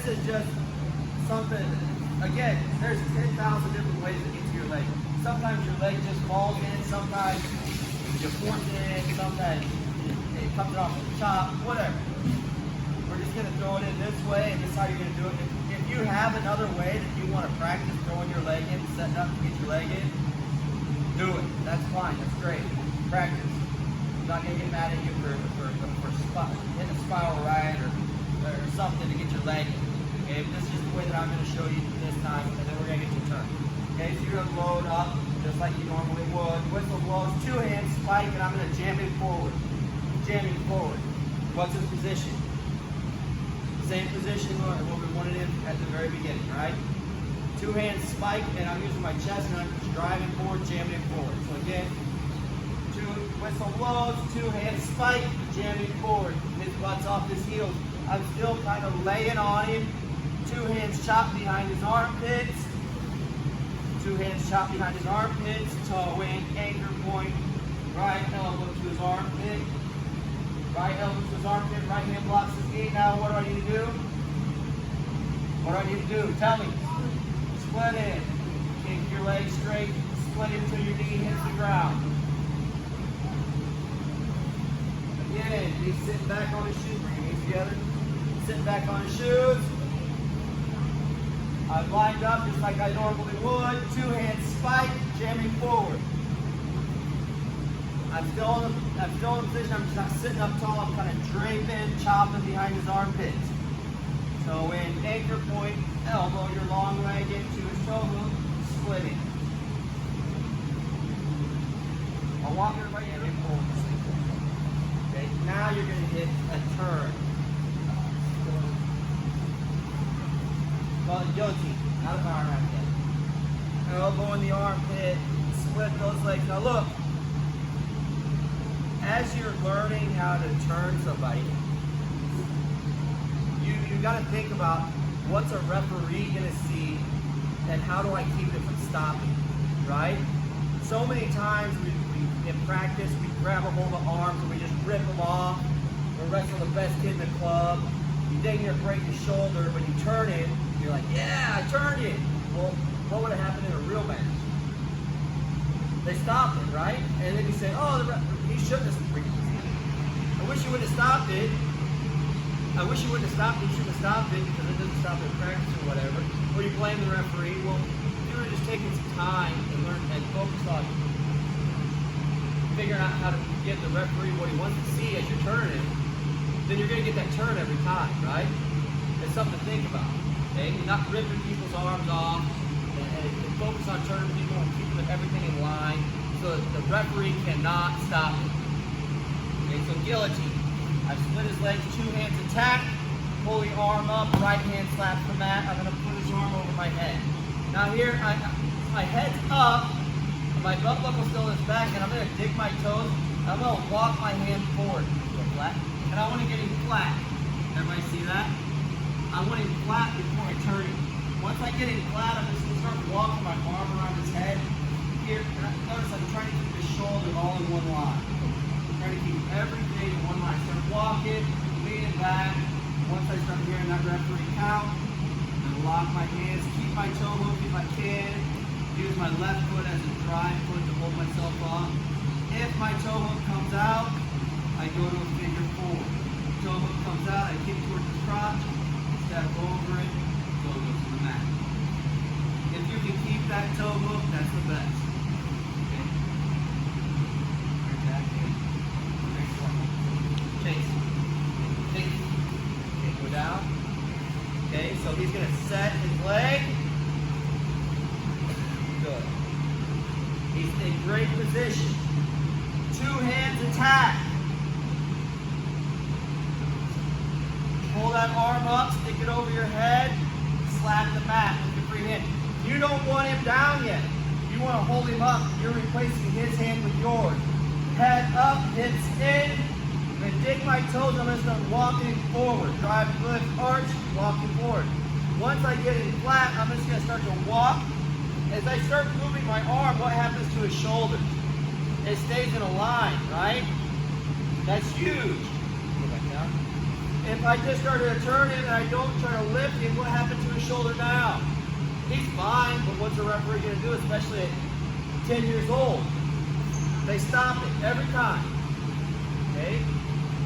is just something, again, there's 10,000 different ways to get to your leg. Sometimes your leg just falls in, sometimes you force it in, sometimes it comes off the top, whatever. We're just gonna throw it in this way, and this is how you're gonna do it. If you have another way that you want to practice throwing your leg in, setting up to get your leg in, do it. That's fine, that's great. Practice. I'm not gonna get mad at you for hitting a spiral right or something to get your leg in. Okay, but this is just the way that I'm gonna show you this time, and then we're gonna get your turn. Okay, so you're gonna load up just like you normally would. Whistle blows, two hands, spike, and I'm gonna jam it forward. Jamming forward. What's his position? Same position what we wanted in at the very beginning, right? Two hands spike, and I'm using my chest, and I'm just driving forward, jamming it forward. So again, two whistle blows, two hands spike, jamming forward. His butt's off his heels. I'm still kind of laying on him. Two hands chopped behind his armpits. Two hands chopped behind his armpits. Toe in, anchor point. Right elbow to his armpit. Right elbow to his armpit. Right hand blocks his knee. Now what do I need to do? What do I need to do? Tell me. Split in. Kick your leg straight. Split it until your knee hits the ground. Again, he's sitting back on his shoes. Bring your knees together. Sitting back on his shoes. I've lined up just like I normally would. Two hands spike, jamming forward. I'm still in the position. I'm just not sitting up tall. I'm kind of draping, chopping behind his armpits. So in anchor point, elbow your long leg into his toe hook, splitting. I'll walk everybody in forward. Okay, now you're going to hit a turn. Well, guillotine, not a power rack yet. Elbow in the armpit, split those legs. Now look, as you're learning how to turn somebody, you got to think about what's a referee going to see and how do I keep it from stopping, right? So many times in practice, we grab a hold of arms and we just rip them off. We're wrestling the best kid in the club. You dang near break your shoulder, but you turn it, you're like, yeah, I turned it. Well, what would have happened in a real match? They stopped it, right? And then you say, oh, he shouldn't have freaking seen it. I wish you would have stopped it. I wish you wouldn't have stopped it. You shouldn't have stopped it because it doesn't stop in practice or whatever. Or you blame the referee. Well, if you were just taking some time and learn and focus on figuring out how to give the referee what he wants to see as you're turning, then you're going to get that turn every time, right? It's something to think about. Okay? You're not ripping people's arms off, and focus on turning people and keeping everything in line so that the referee cannot stop it. Okay, so guillotine. I've split his legs, two hands attack, pull the arm up, right hand slaps the mat. I'm going to put his arm over my head. Now here, my head's up, my belt buckle's still in his back, and I'm going to dig my toes, and I'm going to walk my hand forward. Go flat. And I want to get him flat. Everybody see that? I want him flat before I turn him. Once I get him flat, I'm just going to start walking my arm around his head. Here, notice I'm trying to keep his shoulder all in one line. I'm trying to keep everything in one line. Start walking, leaning back. Once I start hearing that referee count, I'm going to lock my hands, keep my toe hook if I can. Use my left foot as a drive foot to hold myself up. If my toe hook comes out, I go to a figure four. Toe hook comes out, I kick towards the crotch, step over it, toe goes to the mat. If you can keep that toe hook, that's the best. Okay? Bring that in. Next one. Chase. Chase. Okay, go down. Okay, so he's going to set his leg. Good. He's in great position. Two hands attack. Pull that arm up, stick it over your head, slap the mat with your free hand. You don't want him down yet. You want to hold him up. You're replacing his hand with yours. Head up, hips in. I'm going to dig my toes. I'm going to start walking forward. Drive, lift, arch, walking forward. Once I get him flat, I'm just going to start to walk. As I start moving my arm, what happens to his shoulders? It stays in a line, right? That's huge. Go back down. if I just started to turn him and I don't try to lift him, what happens to his shoulder now? He's fine, but what's the referee going to do, especially at 10 years old? They stop it every time. Okay?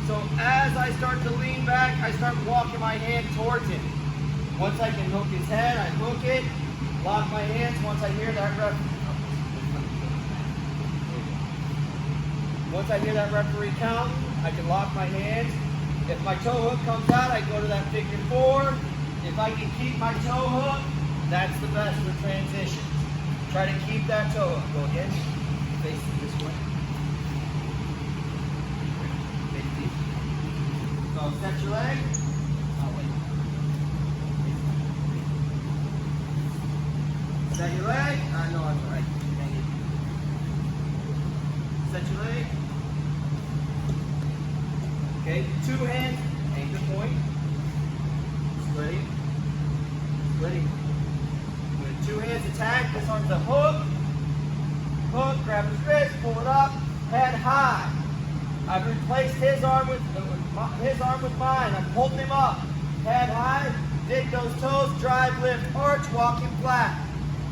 So as I start to lean back, I start walking my hand towards him. Once I can hook his head, I hook it, lock my hands. Once I hear that referee count, I can lock my hands. If my toe hook comes out, I go to that figure 4. If I can keep my toe hook, that's the best for transitions. Try to keep that toe hook. Go again. Face it this way. So set your leg. Oh, wait. Set your leg. I know I'm right. Hang it. Set your leg. Okay, 2 hands, anchor point. Ready? Ready. With 2 hands attack, this arm's a hook. Hook, grab his wrist, pull it up, head high. I've replaced his arm with mine. I'm holding him up. Head high, dig those toes, drive, lift, arch, walk him flat.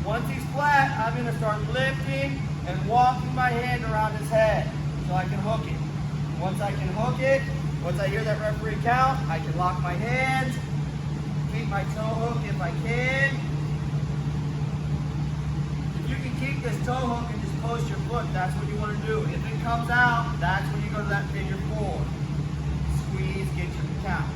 Once he's flat, I'm going to start lifting and walking my hand around his head so I can hook it. Once I can hook it, once I hear that referee count, I can lock my hands, keep my toe hook if I can. If you can keep this toe hook and just post your foot, that's what you want to do. If it comes out, that's when you go to that figure 4. Squeeze, get your count.